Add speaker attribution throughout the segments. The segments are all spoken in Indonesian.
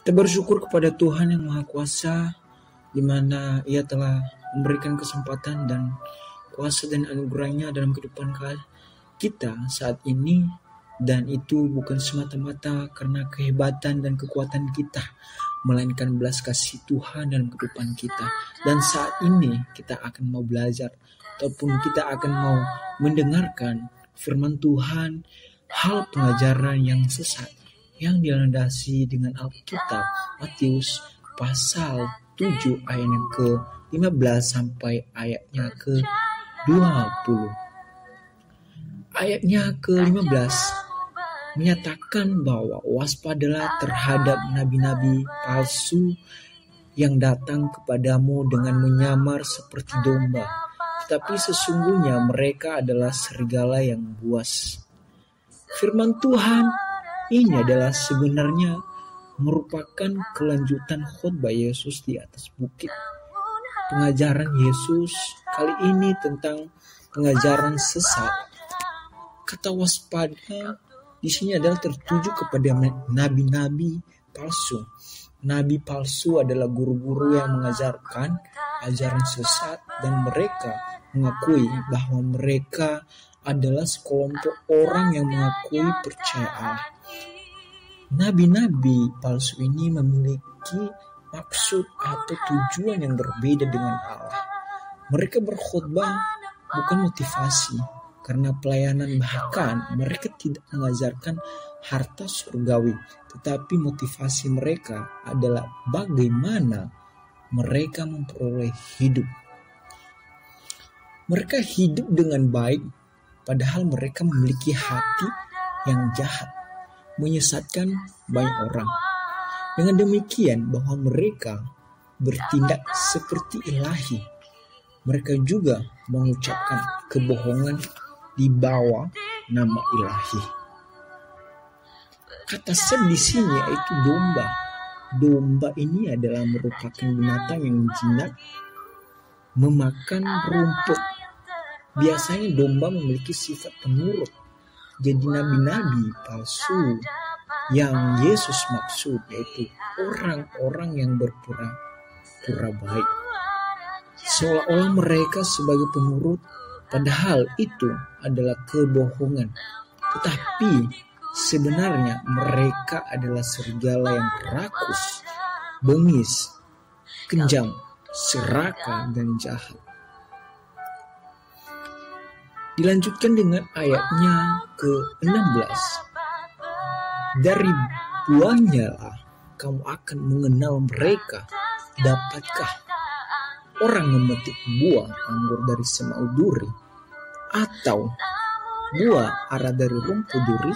Speaker 1: Kita bersyukur kepada Tuhan yang Maha Kuasa, di mana Ia telah memberikan kesempatan dan kuasa dan anugerahnya dalam kehidupan kita saat ini, dan itu bukan semata-mata karena kehebatan dan kekuatan kita, melainkan belas kasih Tuhan dalam kehidupan kita. Dan saat ini kita akan mau belajar ataupun kita akan mau mendengarkan firman Tuhan, hal pengajaran yang sesat yang dilandasi dengan Alkitab Matius pasal 7 ayat yang ke-15 sampai ayatnya ke-20. Ayatnya ke-15 menyatakan bahwa waspadalah terhadap nabi-nabi palsu yang datang kepadamu dengan menyamar seperti domba, tetapi sesungguhnya mereka adalah serigala yang buas. Firman Tuhan ini adalah sebenarnya merupakan kelanjutan khotbah Yesus di atas bukit. Pengajaran Yesus kali ini tentang pengajaran sesat. Kata waspada di sini adalah tertuju kepada nabi-nabi palsu. Nabi palsu adalah guru-guru yang mengajarkan ajaran sesat dan mereka mengakui bahwa mereka adalah sekelompok orang yang mengakui percaya Allah. Nabi-nabi palsu ini memiliki maksud atau tujuan yang berbeda dengan Allah. Mereka berkhotbah bukan motivasi karena pelayanan, bahkan mereka tidak mengajarkan harta surgawi, tetapi motivasi mereka adalah bagaimana mereka memperoleh hidup. Mereka hidup dengan baik, padahal mereka memiliki hati yang jahat, menyesatkan banyak orang. Dengan demikian bahwa mereka bertindak seperti ilahi, mereka juga mengucapkan kebohongan di bawah nama ilahi. Kata seb di sini yaitu domba. Domba ini adalah merupakan binatang yang jinak, memakan rumput. Biasanya domba memiliki sifat penurut. Jadi nabi-nabi palsu yang Yesus maksud yaitu orang-orang yang berpura-pura baik, seolah-olah mereka sebagai penurut, padahal itu adalah kebohongan. Tetapi sebenarnya mereka adalah serigala yang rakus, bengis, kejam, serakah, dan jahat. Dilanjutkan dengan ayatnya ke-16. Dari buahnya lah kamu akan mengenal mereka. Dapatkah orang memetik buah anggur dari semau duri, atau buah ara dari rumput duri?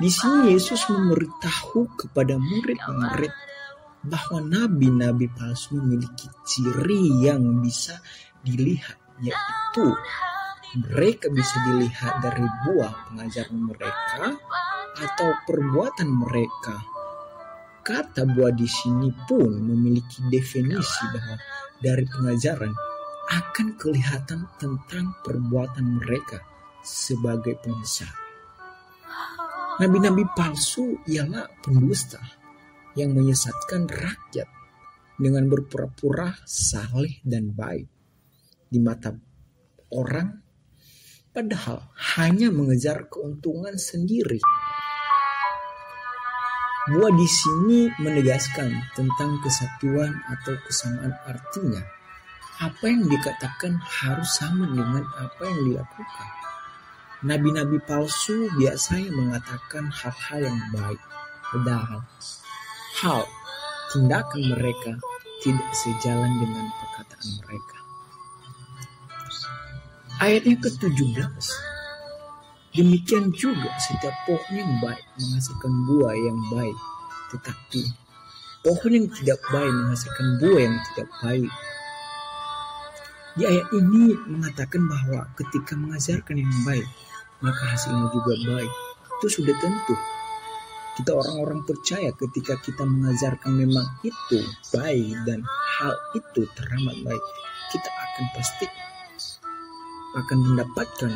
Speaker 1: Di sini Yesus memberitahu kepada murid-murid bahwa nabi-nabi palsu memiliki ciri yang bisa dilihat, yaitu mereka bisa dilihat dari buah pengajaran mereka atau perbuatan mereka. Kata buah di sini pun memiliki definisi bahwa dari pengajaran akan kelihatan tentang perbuatan mereka sebagai penyesat. Nabi-nabi palsu ialah pendusta yang menyesatkan rakyat dengan berpura-pura saleh dan baik di mata orang, padahal hanya mengejar keuntungan sendiri. Buah di sini menegaskan tentang kesatuan atau kesamaan, artinya apa yang dikatakan harus sama dengan apa yang dilakukan. Nabi-nabi palsu biasanya mengatakan hal-hal yang baik, padahal tindakan mereka tidak sejalan dengan perkataan mereka. Ayatnya ke-17. Demikian juga setiap pohon yang baik menghasilkan buah yang baik, tetapi pohon yang tidak baik menghasilkan buah yang tidak baik. Di ayat ini mengatakan bahwa ketika mengajarkan yang baik, maka hasilnya juga baik. Itu sudah tentu. Kita orang-orang percaya ketika kita mengajarkan memang itu baik dan hal itu teramat baik, kita akan pasti akan mendapatkan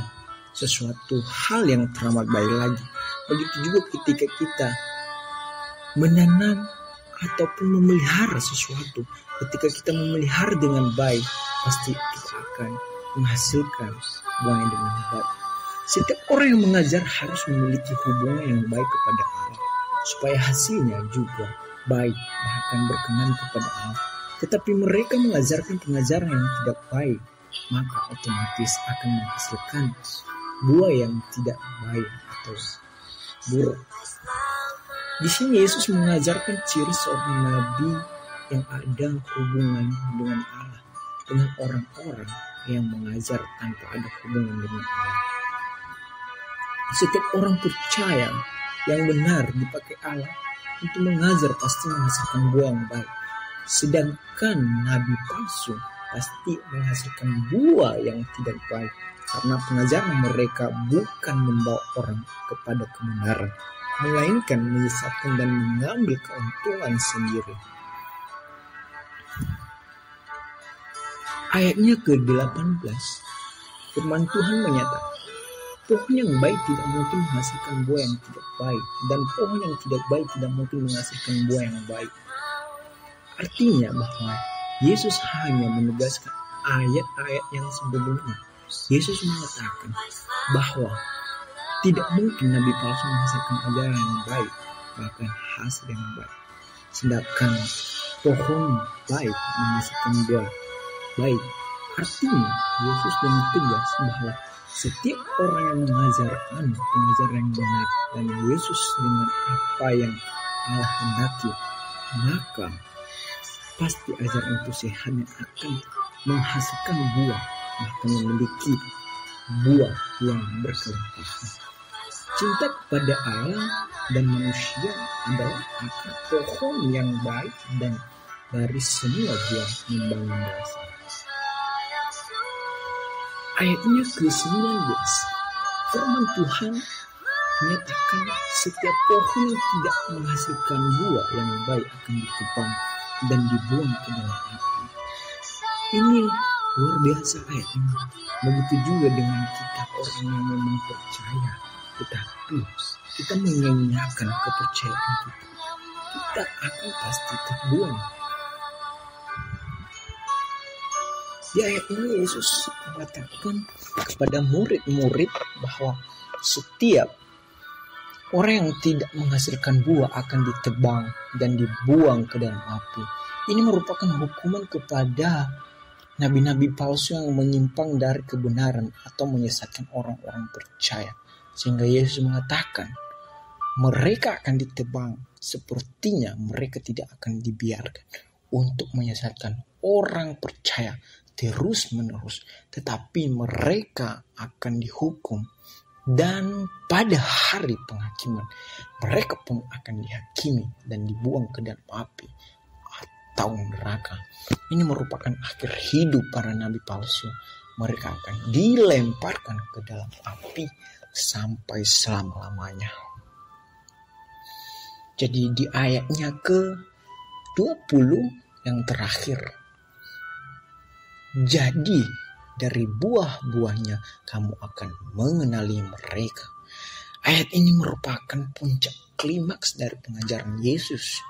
Speaker 1: sesuatu hal yang teramat baik lagi. Begitu juga ketika kita menanam ataupun memelihara sesuatu. Ketika kita memelihara dengan baik, pasti kita akan menghasilkan buah yang dengan baik. Setiap orang yang mengajar harus memiliki hubungan yang baik kepada Allah, supaya hasilnya juga baik, bahkan berkenan kepada Allah. Tetapi mereka mengajarkan pengajaran yang tidak baik, maka otomatis akan menghasilkan buah yang tidak baik atau buruk. Di sini Yesus mengajarkan ciri seorang nabi yang ada hubungan dengan Allah, dengan orang-orang yang mengajar tanpa ada hubungan dengan Allah. Setiap orang percaya yang benar dipakai Allah untuk mengajar pasti menghasilkan buah yang baik. Sedangkan nabi palsu pasti menghasilkan buah yang tidak baik, karena pengajaran mereka bukan membawa orang kepada kebenaran, melainkan menyesatkan dan mengambil keuntungan sendiri. Ayatnya ke-18, firman Tuhan menyatakan, pohon yang baik tidak mungkin menghasilkan buah yang tidak baik, dan pohon yang tidak baik tidak mungkin menghasilkan buah yang baik. Artinya bahwa Yesus hanya menegaskan ayat-ayat yang sebelumnya. Yesus mengatakan bahwa tidak mungkin nabi palsu menghasilkan ajaran yang baik, bahkan hasil yang baik. Sedangkan pohon baik menghasilkan buah baik. Artinya Yesus dengan tegas bahwa setiap orang yang mengajarkan pengajaran yang benar dan Yesus dengan apa yang Allah hendaki, maka pasti ajaran itu sehat yang akan menghasilkan buah, bahkan memiliki buah yang berkelimpahan. Cinta kepada Allah dan manusia adalah akar pohon yang baik, dan dari semua buah membangun dasar. Ayatnya ke-19, firman Tuhan menyatakan setiap pohon yang tidak menghasilkan buah yang baik akan ditebang dan dibuang ke dalam api. Ini luar biasa ayat ini. Begitu juga dengan kita, orang yang memang percaya, tetapi kita menyanyiakan kepercayaan kita akan pasti terbuang. Di ayat ini Yesus mengatakan kepada murid-murid bahwa setiap orang yang tidak menghasilkan buah akan ditebang dan dibuang ke dalam api. Ini merupakan hukuman kepada nabi-nabi palsu yang menyimpang dari kebenaran atau menyesatkan orang-orang percaya. Sehingga Yesus mengatakan mereka akan ditebang, sepertinya mereka tidak akan dibiarkan untuk menyesatkan orang percaya terus-menerus, tetapi mereka akan dihukum, dan pada hari penghakiman mereka pun akan dihakimi dan dibuang ke dalam api atau neraka. Ini merupakan akhir hidup para nabi palsu. Mereka akan dilemparkan ke dalam api sampai selama-lamanya. Jadi di ayatnya ke-20 yang terakhir, jadi dari buah-buahnya kamu akan mengenali mereka. Ayat ini merupakan puncak klimaks dari pengajaran Yesus.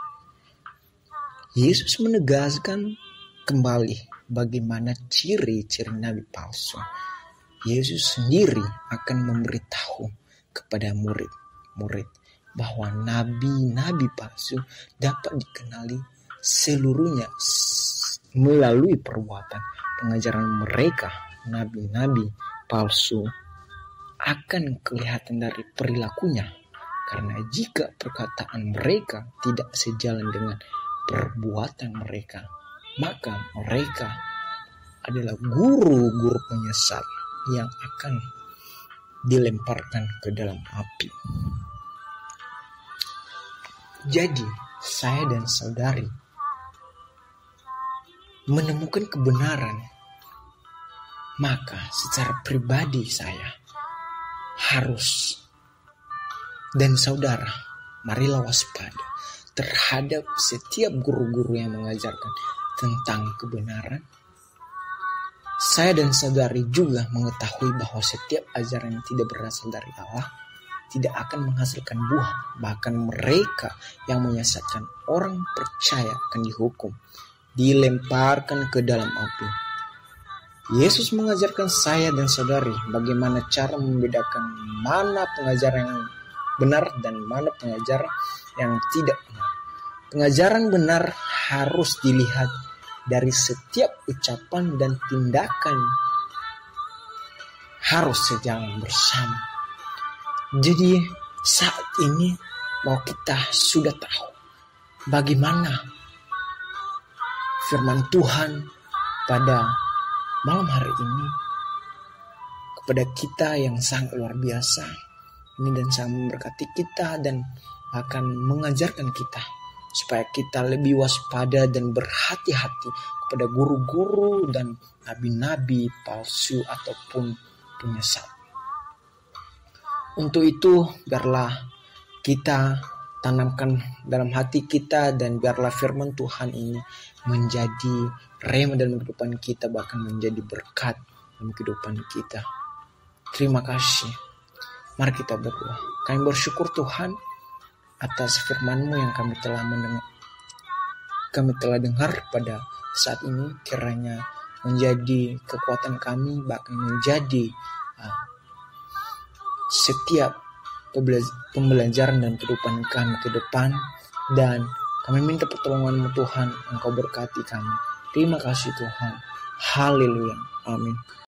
Speaker 1: Yesus menegaskan kembali bagaimana ciri-ciri nabi palsu. Yesus sendiri akan memberitahu kepada murid-murid bahwa nabi-nabi palsu dapat dikenali seluruhnya melalui perbuatan. Pengajaran mereka, nabi-nabi palsu, akan kelihatan dari perilakunya. Karena jika perkataan mereka tidak sejalan dengan perbuatan mereka, maka mereka adalah guru-guru penyesat yang akan dilemparkan ke dalam api. Jadi, saya dan saudari menemukan kebenaran, maka secara pribadi saya harus, dan saudara, marilah waspada terhadap setiap guru-guru yang mengajarkan tentang kebenaran. Saya dan saudari juga mengetahui bahwa setiap ajaran yang tidak berasal dari Allah tidak akan menghasilkan buah. Bahkan mereka yang menyesatkan orang percaya akan dihukum, dilemparkan ke dalam api. Yesus mengajarkan saya dan saudari bagaimana cara membedakan mana pengajaran yang benar dan mana pengajaran yang tidak benar. Pengajaran benar harus dilihat dari setiap ucapan dan tindakan, harus sejalan bersama. Jadi saat ini bahwa kita sudah tahu bagaimana firman Tuhan pada malam hari ini kepada kita yang sangat luar biasa ini, dan sangat memberkati kita dan akan mengajarkan kita supaya kita lebih waspada dan berhati-hati kepada guru-guru dan nabi-nabi palsu ataupun penyesat. Untuk itu biarlah kita tanamkan dalam hati kita, dan biarlah firman Tuhan ini menjadi rema dalam kehidupan kita, bahkan menjadi berkat dalam kehidupan kita. Terima kasih. Mari kita berdoa. Kami bersyukur Tuhan atas firman-Mu yang kami telah dengar pada saat ini. Kiranya menjadi kekuatan kami, bahkan menjadi setiap pembelajaran dan kehidupan kami ke depan. Dan kami minta pertolongan-Mu Tuhan, Engkau berkati kami. Terima kasih Tuhan. Haleluya. Amin.